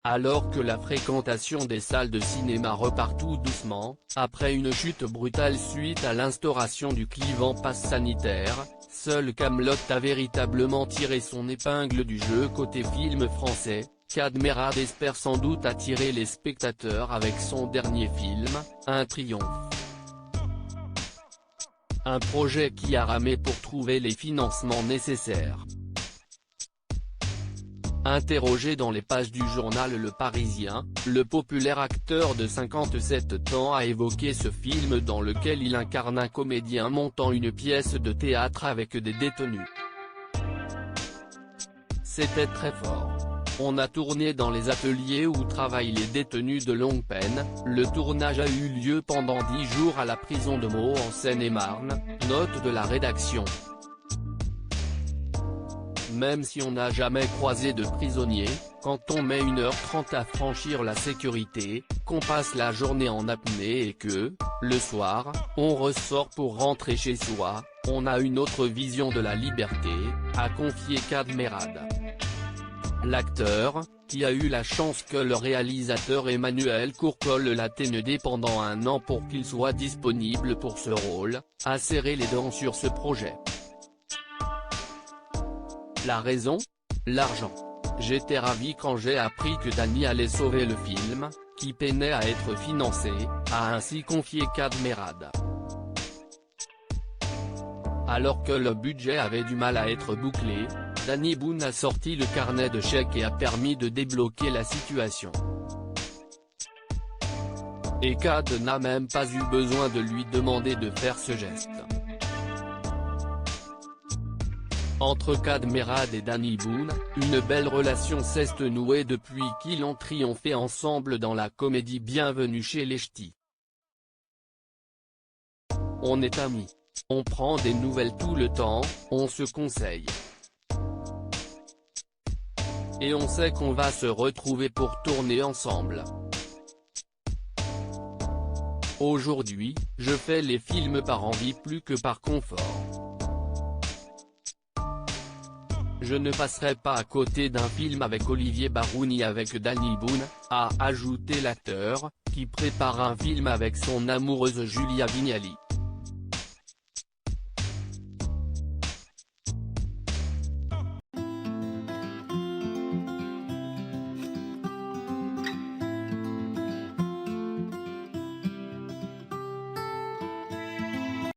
Alors que la fréquentation des salles de cinéma repart tout doucement, après une chute brutale suite à l'instauration du clivant pass sanitaire, seul Kaamelott a véritablement tiré son épingle du jeu côté film français. Kad Merad espère sans doute attirer les spectateurs avec son dernier film, un triomphe. Un projet qui a ramé pour trouver les financements nécessaires. Interrogé dans les pages du journal Le Parisien, le populaire acteur de 57 ans a évoqué ce film dans lequel il incarne un comédien montant une pièce de théâtre avec des détenus. C'était très fort. On a tourné dans les ateliers où travaillent les détenus de longue peine, le tournage a eu lieu pendant 10 jours à la prison de Meaux en Seine-et-Marne, note de la rédaction. Même si on n'a jamais croisé de prisonniers, quand on met 1h30 à franchir la sécurité, qu'on passe la journée en apnée et que, le soir, on ressort pour rentrer chez soi, on a une autre vision de la liberté, a confié Kad Merad. L'acteur, qui a eu la chance que le réalisateur Emmanuel Courcol l'ait aidé pendant 1 an pour qu'il soit disponible pour ce rôle, a serré les dents sur ce projet. La raison ? L'argent. J'étais ravi quand j'ai appris que Danny allait sauver le film, qui peinait à être financé, a ainsi confié Kad Merad. Alors que le budget avait du mal à être bouclé, Danny Boone a sorti le carnet de chèques et a permis de débloquer la situation. Et Kad n'a même pas eu besoin de lui demander de faire ce geste. Entre Kad Merad et Danny Boone, une belle relation s'est nouée depuis qu'ils ont triomphé ensemble dans la comédie Bienvenue chez les Ch'tis. On est amis. On prend des nouvelles tout le temps, on se conseille. Et on sait qu'on va se retrouver pour tourner ensemble. Aujourd'hui, je fais les films par envie plus que par confort. Je ne passerai pas à côté d'un film avec Olivier Barou ni avec Danny Boone, a ajouté l'acteur, qui prépare un film avec son amoureuse Julia Vignali.